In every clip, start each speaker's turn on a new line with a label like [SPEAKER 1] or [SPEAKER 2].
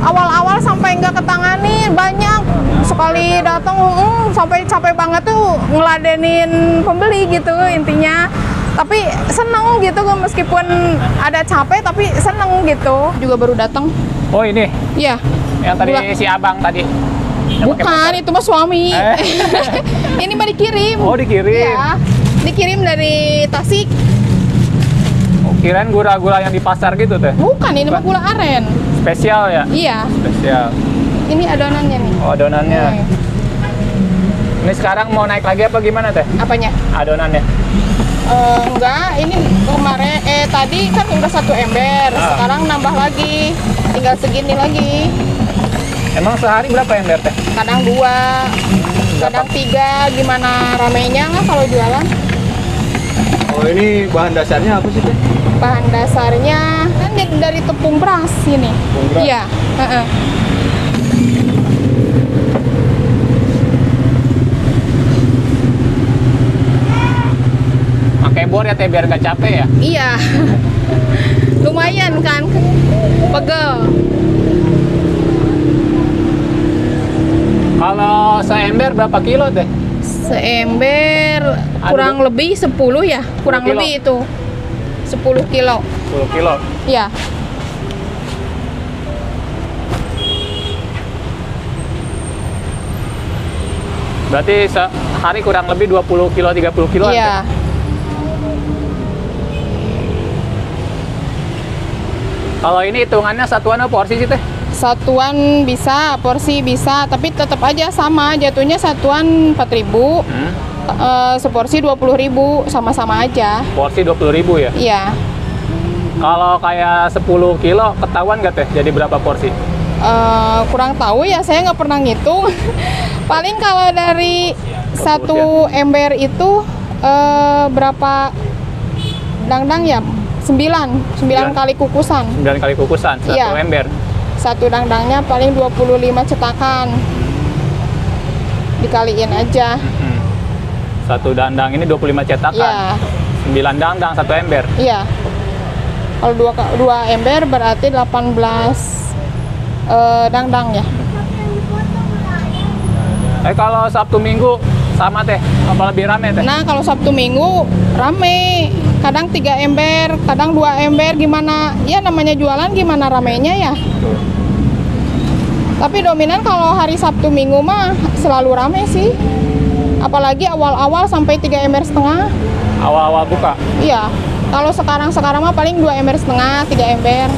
[SPEAKER 1] awal-awal sampai nggak ketangani banyak. Sekali datang sampai capek banget tuh ngeladenin pembeli gitu intinya. Tapi seneng gitu meskipun ada capek tapi seneng gitu. Juga baru datang.
[SPEAKER 2] Oh ini?
[SPEAKER 1] Iya.
[SPEAKER 2] Yang tadi si abang tadi?
[SPEAKER 1] Bukan, itu mah suami. Ini mah dikirim.
[SPEAKER 2] Oh dikirim?
[SPEAKER 1] Iya, dikirim dari Tasik.
[SPEAKER 2] Oh, kirain gula-gula yang di pasar gitu teh?
[SPEAKER 1] Bukan, ini mah gula aren.
[SPEAKER 2] Spesial ya?
[SPEAKER 1] Iya.
[SPEAKER 2] Spesial.
[SPEAKER 1] Ini adonannya nih.
[SPEAKER 2] Oh adonannya. Ini sekarang mau naik lagi apa gimana teh?
[SPEAKER 1] Apanya?
[SPEAKER 2] Adonannya?
[SPEAKER 1] Enggak, ini kemarin tadi kan udah 1 ember, sekarang nambah lagi, tinggal segini lagi.
[SPEAKER 2] Emang sehari berapa ember teh?
[SPEAKER 1] Kadang 2, kadang 3, gimana ramenya lah kalau jualan.
[SPEAKER 3] Oh ini bahan dasarnya apa sih teh?
[SPEAKER 1] Bahan dasarnya kan dari tepung beras ini.
[SPEAKER 3] Tepung beras?
[SPEAKER 1] Iya.
[SPEAKER 2] Pakai bor ya teh biar nggak capek ya?
[SPEAKER 1] Iya. Lumayan kan, pegel.
[SPEAKER 2] Kalau seember berapa kilo teh?
[SPEAKER 1] Seember kurang lebih 10 ya, kurang
[SPEAKER 2] 10 kilo.
[SPEAKER 1] lebih itu 10 kilo.
[SPEAKER 2] 10 kilo?
[SPEAKER 1] Iya.
[SPEAKER 2] Berarti sehari kurang lebih 20 kilo, 30 kilo?
[SPEAKER 1] Iya.
[SPEAKER 2] Kalau ini hitungannya satuan apa porsi sih teh?
[SPEAKER 1] Satuan bisa, porsi bisa, tapi tetap aja sama, jatuhnya satuan 4.000, seporsi 20.000, sama-sama aja.
[SPEAKER 2] Porsi 20.000 ya?
[SPEAKER 1] Iya.
[SPEAKER 2] Kalau kayak 10 kilo ketahuan nggak teh? Jadi berapa porsi?
[SPEAKER 1] Kurang tahu ya, saya nggak pernah ngitung. Paling kalau dari 1 ember itu berapa dangdang ya? 9 kali kukusan.
[SPEAKER 2] 9 kali kukusan, 1
[SPEAKER 1] Iya.
[SPEAKER 2] ember.
[SPEAKER 1] 1 dangdangnya paling 25 cetakan. Dikaliin aja.
[SPEAKER 2] 1 dandang ini 25 cetakan.
[SPEAKER 1] Iya.
[SPEAKER 2] 9 dandang 1 ember.
[SPEAKER 1] Iya. Kalau 2 ember berarti 18 dangdang ya.
[SPEAKER 2] Kalau Sabtu Minggu sama teh, apa lebih rame teh?
[SPEAKER 1] Nah, kalau Sabtu Minggu rame. Kadang 3 ember, kadang 2 ember, gimana? Ya namanya jualan gimana ramenya ya. Tapi dominan kalau hari Sabtu Minggu mah selalu rame sih. Apalagi awal-awal sampai 3 ember setengah.
[SPEAKER 2] Awal-awal buka?
[SPEAKER 1] Iya. Kalau sekarang mah paling 2 ember setengah, 3 ember.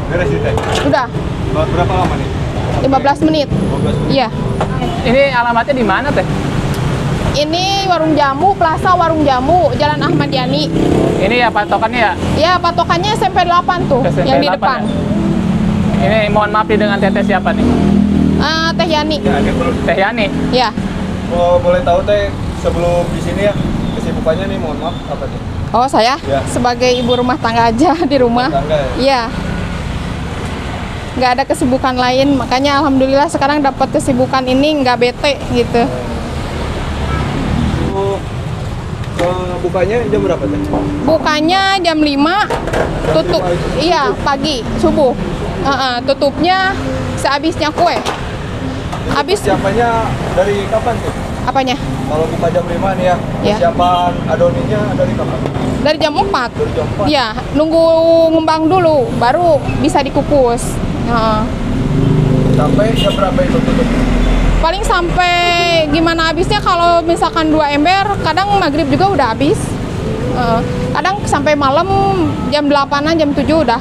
[SPEAKER 3] Beres nih teh?
[SPEAKER 1] Udah.
[SPEAKER 3] Berapa lama nih?
[SPEAKER 1] 15 menit.
[SPEAKER 3] 15 menit.
[SPEAKER 1] Iya.
[SPEAKER 2] Ini alamatnya di mana teh?
[SPEAKER 1] Ini warung jamu, Plaza Warung Jamu, Jalan Ahmad Yani.
[SPEAKER 2] Ini ya patokannya ya?
[SPEAKER 1] Ya, patokannya SMP 8 tuh,
[SPEAKER 2] SMP
[SPEAKER 1] yang di
[SPEAKER 2] 8
[SPEAKER 1] depan.
[SPEAKER 2] ya? Ini mohon maaf nih dengan teteh siapa nih?
[SPEAKER 1] Teh Yani.
[SPEAKER 2] Teh Yani?
[SPEAKER 1] Ya.
[SPEAKER 3] Oh, boleh tahu teh sebelum di sini ya kesibukannya nih, mohon maaf apa tuh?
[SPEAKER 1] Oh, saya
[SPEAKER 3] Ya.
[SPEAKER 1] sebagai ibu rumah tangga aja di rumah.
[SPEAKER 3] Tangga ya?
[SPEAKER 1] Iya. Nggak ada kesibukan lain, makanya alhamdulillah sekarang dapat kesibukan ini nggak bete gitu.
[SPEAKER 3] Bukanya jam berapa teh?
[SPEAKER 1] Bukanya jam 5, tutup. Iya, pagi, subuh. Tutupnya sehabisnya kue. Habis
[SPEAKER 3] Persiapannya dari kapan tuh?
[SPEAKER 1] apanya?
[SPEAKER 3] Kalau buka jam 5 nih ya,
[SPEAKER 1] Ya.
[SPEAKER 3] persiapan adoninya dari kapan?
[SPEAKER 1] Dari jam 4.
[SPEAKER 3] Dari jam 4?
[SPEAKER 1] Iya, nunggu ngembang dulu, baru bisa dikukus.
[SPEAKER 3] Sampai jam berapa itu tutup?
[SPEAKER 1] Paling sampai gimana habisnya kalau misalkan 2 ember, kadang maghrib juga udah habis. Kadang sampai malam jam 8-an, jam 7 udah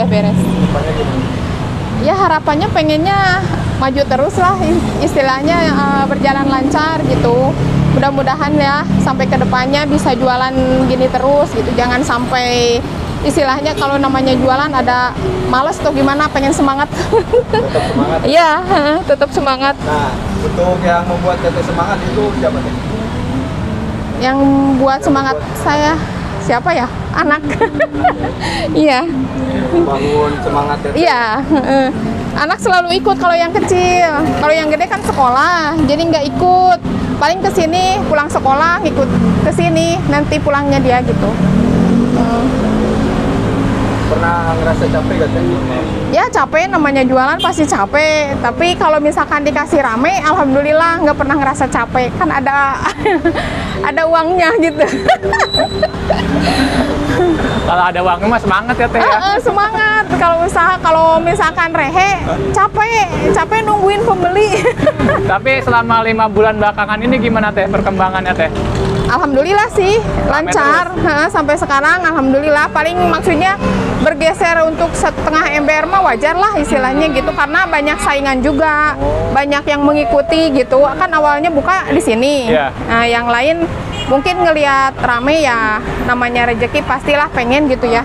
[SPEAKER 1] beres.
[SPEAKER 3] Depannya gimana?
[SPEAKER 1] Ya harapannya pengennya maju terus lah, istilahnya berjalan lancar gitu. Mudah-mudahan ya sampai ke depannya bisa jualan gini terus gitu. Jangan sampai istilahnya kalau namanya jualan ada males tuh gimana, pengen semangat.
[SPEAKER 3] Tetap semangat.
[SPEAKER 1] Iya, tetap semangat.
[SPEAKER 3] Nah, untuk yang membuat teteh semangat itu siapa teh?
[SPEAKER 1] Yang buat semangat saya siapa ya? Anak. Iya.
[SPEAKER 3] Bangun semangat teteh.
[SPEAKER 1] Iya. Anak selalu ikut kalau yang kecil. Kalau yang gede kan sekolah, jadi nggak ikut. Paling kesini pulang sekolah, ikut kesini, nanti pulangnya dia gitu.
[SPEAKER 3] ngerasa capek gak teh?
[SPEAKER 1] Ya capek, namanya jualan pasti capek. Tapi kalau misalkan dikasih rame, alhamdulillah nggak pernah ngerasa capek. Kan ada ada uangnya gitu.
[SPEAKER 2] Kalau ada uangnya mah semangat ya teh ya.
[SPEAKER 1] Semangat. Kalau misalkan rehe, capek nungguin pembeli.
[SPEAKER 2] Tapi selama 5 bulan belakangan ini gimana teh perkembangannya teh?
[SPEAKER 1] Alhamdulillah sih lancar. Sampai sekarang alhamdulillah. Paling maksudnya bergeser untuk setengah ember mah wajar lah istilahnya gitu, karena banyak saingan juga, banyak yang mengikuti gitu. Kan awalnya buka di sini.
[SPEAKER 2] Iya.
[SPEAKER 1] Nah, yang lain mungkin ngelihat rame ya, namanya rezeki pastilah pengen gitu ya,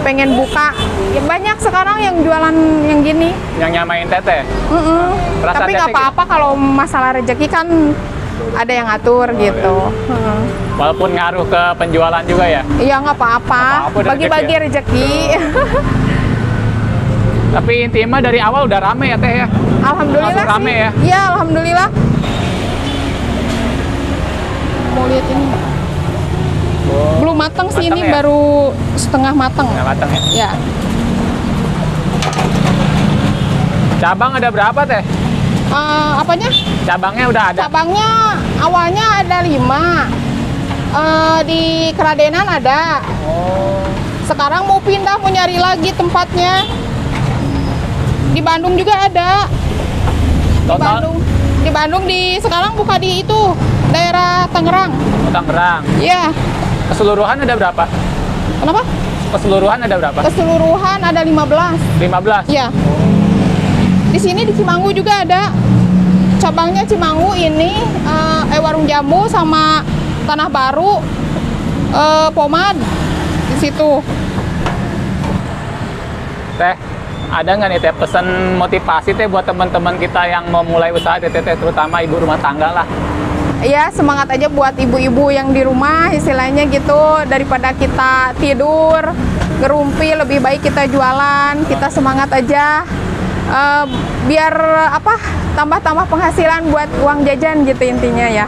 [SPEAKER 1] pengen buka. Ya, banyak sekarang yang jualan yang gini.
[SPEAKER 2] Yang nyamain teteh. Rasa
[SPEAKER 1] Tapi nggak
[SPEAKER 2] teteh
[SPEAKER 1] apa-apa kalau masalah rezeki kan ada yang ngatur gitu.
[SPEAKER 2] Walaupun ngaruh ke penjualan juga ya.
[SPEAKER 1] Iya nggak apa-apa,
[SPEAKER 2] Apa-apa udah
[SPEAKER 1] bagi-bagi rezeki.
[SPEAKER 2] Tapi intinya dari awal udah rame ya teh ya.
[SPEAKER 1] Alhamdulillah
[SPEAKER 2] Langsung rame
[SPEAKER 1] sih.
[SPEAKER 2] ya?
[SPEAKER 1] Iya alhamdulillah. Mau lihat ini. Belum matang sih,
[SPEAKER 2] Matang
[SPEAKER 1] ini
[SPEAKER 2] ya?
[SPEAKER 1] baru setengah matang.
[SPEAKER 2] Nggak matang ya.
[SPEAKER 1] Ya.
[SPEAKER 2] Cabang ada berapa teh?
[SPEAKER 1] Apanya?
[SPEAKER 2] Cabangnya udah ada.
[SPEAKER 1] Cabangnya awalnya ada 5. Di Keradenan ada. Sekarang mau pindah, mau nyari lagi tempatnya. Di Bandung juga ada.
[SPEAKER 2] Total
[SPEAKER 1] Di Bandung sekarang buka di itu daerah Tangerang.
[SPEAKER 2] Tangerang.
[SPEAKER 1] Iya.
[SPEAKER 2] Keseluruhan ada berapa?
[SPEAKER 1] Kenapa?
[SPEAKER 2] Keseluruhan ada berapa?
[SPEAKER 1] Keseluruhan ada 15.
[SPEAKER 2] 15.
[SPEAKER 1] Iya. Di sini di Cimanggu juga ada. Cabangnya Cimanggu ini warung jamu sama Tanah Baru, Pomad di situ.
[SPEAKER 2] Teh, ada nggak nih teh pesan motivasi teh buat teman-teman kita yang mau mulai usaha teh, terutama ibu rumah tangga lah?
[SPEAKER 1] Ya semangat aja buat ibu-ibu yang di rumah istilahnya gitu, daripada kita tidur ngerumpi lebih baik kita jualan, kita semangat aja. Biar tambah-tambah penghasilan buat uang jajan gitu intinya ya.